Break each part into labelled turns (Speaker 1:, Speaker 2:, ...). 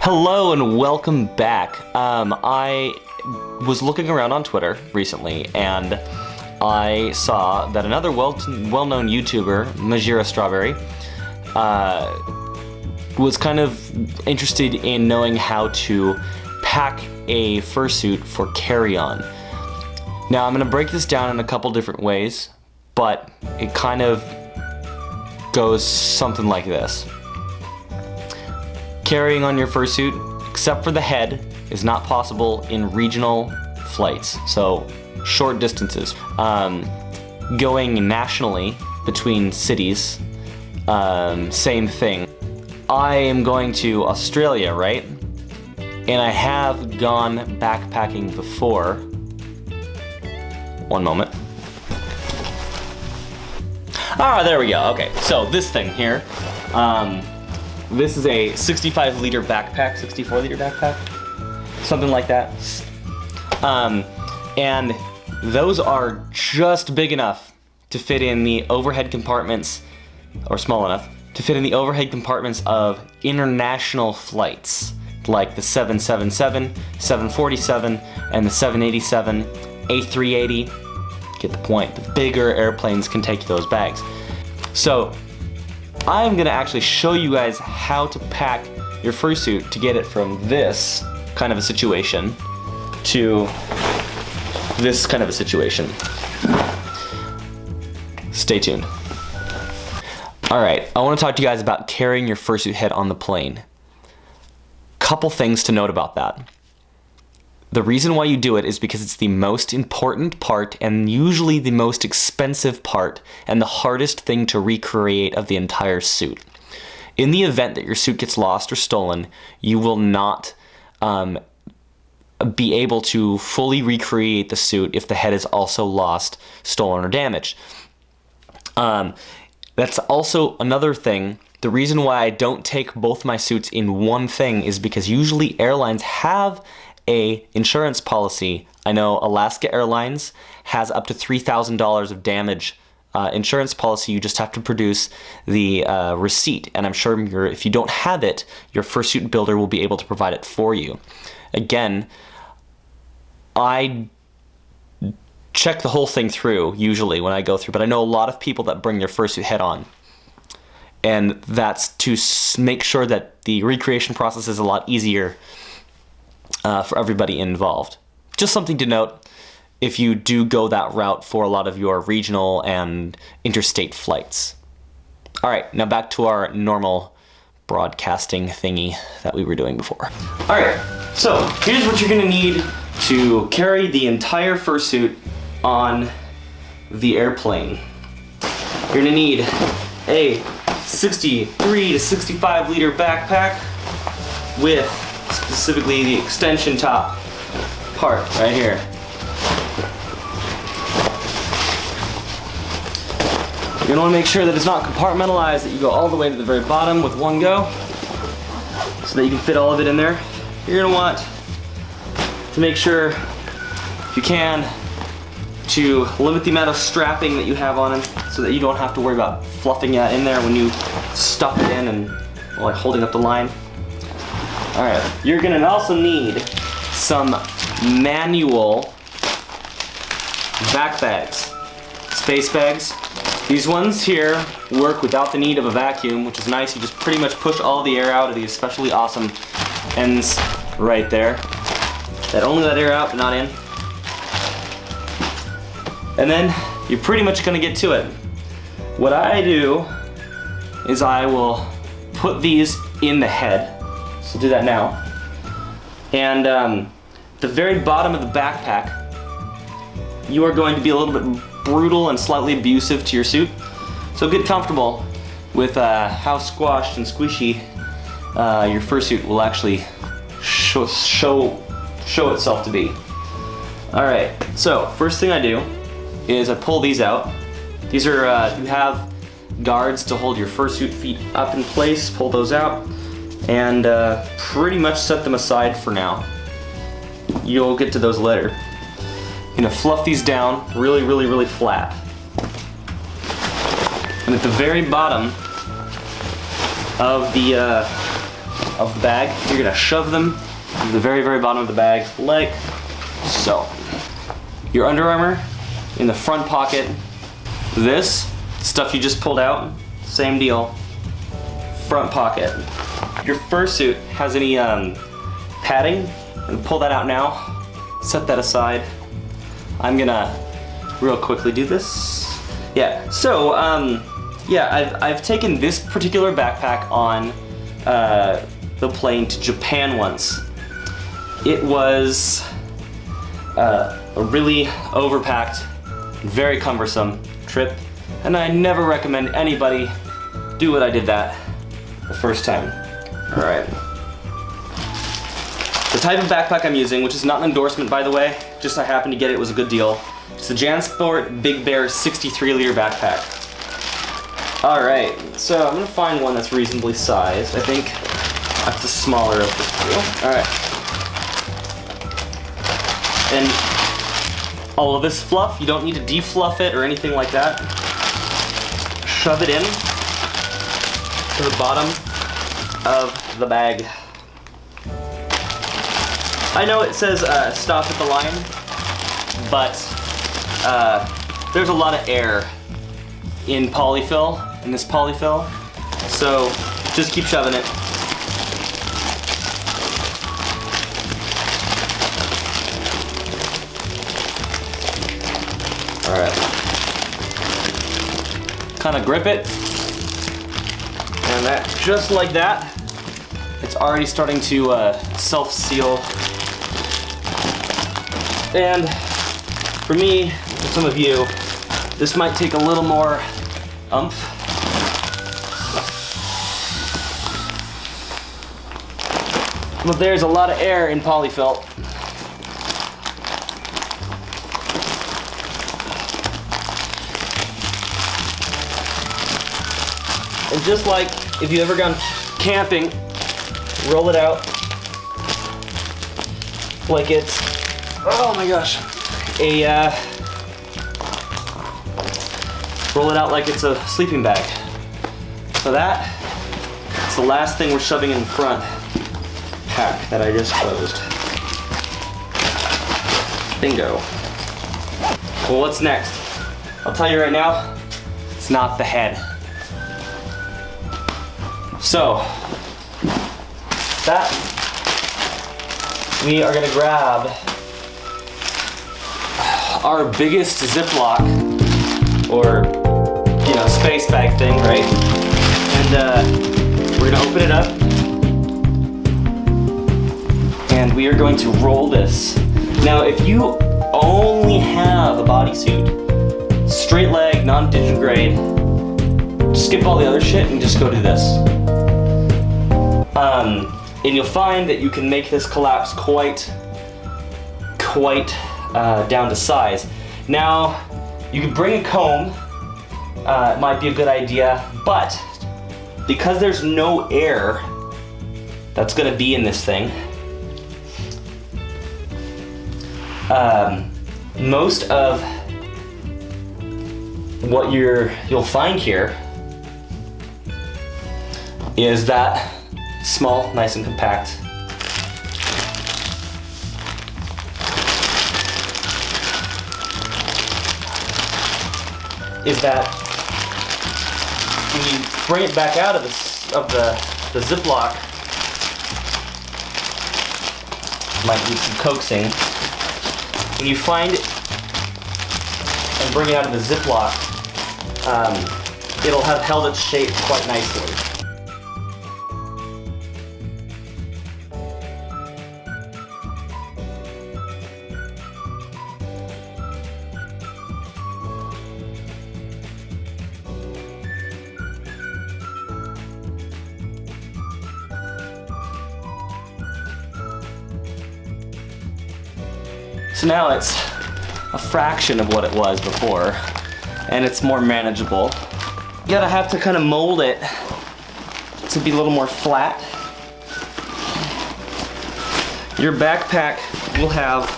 Speaker 1: Hello and welcome back. I was looking around on Twitter recently and I saw that another well-known YouTuber, Majira Strawberry, was kind of interested in knowing how to pack a fursuit for carry-on. Now I'm going to break this down in a couple different ways, but it kind of goes something like this. Carrying on your fursuit, except for the head, is not possible in regional flights, so short distances. Going nationally between cities, same thing. I am going to Australia, right? And I have gone backpacking before. One moment. Ah, there we go. Okay, so this thing here. This is a 65-liter backpack, 64-liter backpack, something like that. And those are just big enough to fit in the overhead compartments, or small enough, to fit in the overhead compartments of international flights, like the 777, 747, and the 787, A380. Get the point. The bigger airplanes can take those bags. So I'm gonna actually show you guys how to pack your fursuit to get it from this kind of a situation to this kind of a situation. Stay tuned. Alright, I want to talk to you guys about carrying your fursuit head on the plane. Couple things to note about that. The reason why you do it is because it's the most important part and usually the most expensive part and the hardest thing to recreate of the entire suit. In the event that your suit gets lost or stolen, you will not be able to fully recreate the suit if the head is also lost, stolen, or damaged. That's also another thing. The reason why I don't take both my suits in one thing is because usually airlines have a insurance policy. I know Alaska Airlines has up to $3,000 of damage insurance policy. You just have to produce the receipt, and I'm sure if you don't have it, your fursuit builder will be able to provide it for you. Again, I check the whole thing through usually when I go through, but I know a lot of people that bring their fursuit head on, and that's to make sure that the recreation process is a lot easier for everybody involved. Just something to note if you do go that route for a lot of your regional and interstate flights. Alright, now back to our normal broadcasting thingy that we were doing before. Alright, so here's what you're going to need to carry the entire fursuit on the airplane. You're going to need a 63 to 65 liter backpack with specifically the extension top part right here. You're going to want to make sure that it's not compartmentalized, that you go all the way to the very bottom with one go so that you can fit all of it in there. You're going to want to make sure, if you can, to limit the amount of strapping that you have on it so that you don't have to worry about fluffing that in there when you stuff it in and like holding up the line. Alright, you're going to also need some manual back bags, space bags. These ones here work without the need of a vacuum, which is nice. You just pretty much push all the air out of these especially awesome ends right there that only let air out but not in. And then you're pretty much going to get to it. What I do is I will put these in the head. So do that now. And the very bottom of the backpack, you are going to be a little bit brutal and slightly abusive to your suit. So get comfortable with how squashed and squishy your fursuit will actually show itself to be. Alright, so first thing I do is I pull these out. These are, you have guards to hold your fursuit feet up in place. Pull those out and pretty much set them aside for now. You'll get to those later. You're gonna fluff these down really flat. And at the very bottom of the of the bag. You're gonna shove them to the very, very bottom of the bag, like so. Your Under Armour in the front pocket. This stuff you just pulled out, same deal, front pocket. Your fursuit has any padding, and pull that out now. Set that aside. I'm gonna real quickly do this. Yeah, so yeah, I've taken this particular backpack on the plane to Japan once. It was a really overpacked, very cumbersome trip, and I never recommend anybody do what I did that the first time. All right. The type of backpack I'm using, which is not an endorsement by the way, just I happened to get it, was a good deal. It's the JanSport Big Bear 63-liter backpack. All right, so I'm gonna find one that's reasonably sized. I think that's the smaller of the two. All right. And all of this fluff, you don't need to defluff it or anything like that. Shove it in to the bottom of the bag. I know it says stop at the line, but there's a lot of air in polyfill, in this polyfill, so just keep shoving it. All right. Kind of grip it, and that, just like that, it's already starting to self-seal. And for me, for some of you, this might take a little more oomph. But there's a lot of air in polyfill. And just like if you've ever gone camping, roll it out like it's, oh my gosh, roll it out like it's a sleeping bag. So that's the last thing we're shoving in the front pack that I just closed. Bingo. Well, what's next? I'll tell you right now, it's not the head. So, that, we are gonna grab our biggest Ziploc, or, you know, space bag thing, right? And we're gonna open it up, and we are going to roll this. Now, if you only have a bodysuit, straight leg, non-digitigrade, skip all the other shit and just go do this. And you'll find that you can make this collapse quite down to size. Now, you could bring a comb, it might be a good idea, but because there's no air that's gonna be in this thing, most of what you'll find here is that small, nice and compact. Is that when you bring it back out of the Ziploc, might need some coaxing. When you find it and bring it out of the Ziploc, it'll have held its shape quite nicely. So now it's a fraction of what it was before, and it's more manageable. You gotta have to kind of mold it to be a little more flat. Your backpack will have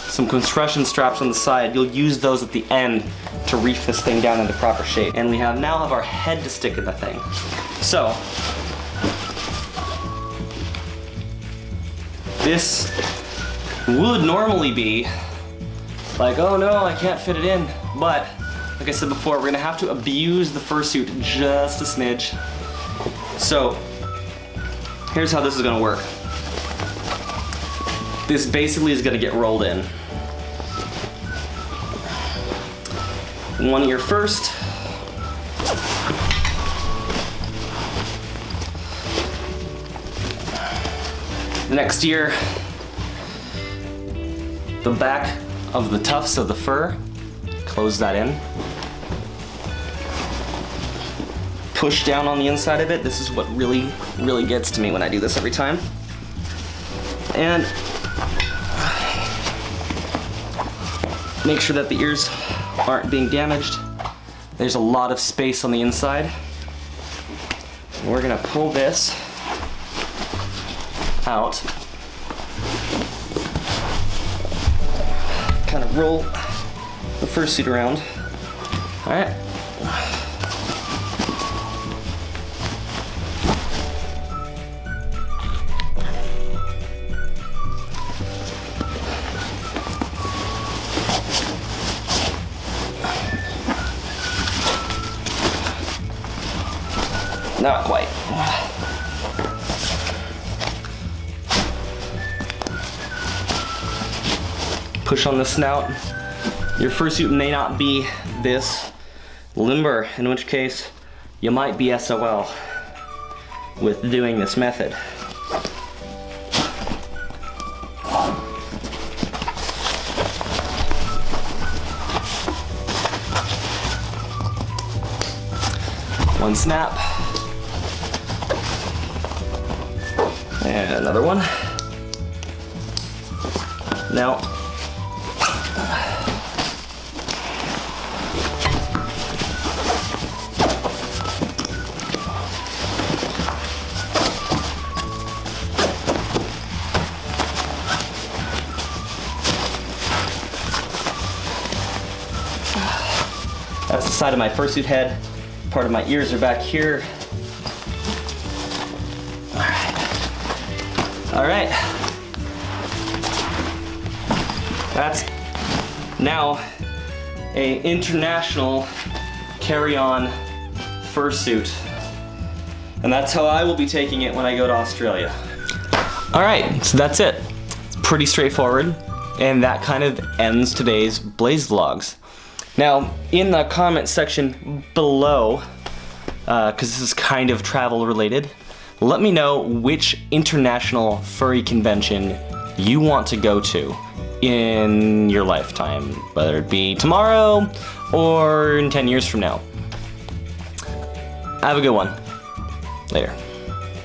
Speaker 1: some compression straps on the side. You'll use those at the end to reef this thing down into proper shape. And we now have our head to stick in the thing. So, This would normally be like, oh no, I can't fit it in. But, like I said before, we're gonna have to abuse the fursuit just a smidge. So, here's how this is gonna work. This basically is gonna get rolled in. One ear first. Next ear, the back of the tufts of the fur, close that in. Push down on the inside of it. This is what really gets to me when I do this every time. And make sure that the ears aren't being damaged. There's a lot of space on the inside. And we're gonna pull this out. Kind of roll the fursuit around. All right. Not quite. Push on the snout. Your fursuit may not be this limber, in which case you might be SOL with doing this method. One snap. And another one. Now, that's the side of my fursuit head. Part of my ears are back here. All right. That's now a international carry-on fursuit. And that's how I will be taking it when I go to Australia. All right, so that's it. It's pretty straightforward. And that kind of ends today's BlazeVlogs. Now, in the comment section below, because this is kind of travel related, let me know which international furry convention you want to go to in your lifetime, whether it be tomorrow or in 10 years from now. Have a good one. Later.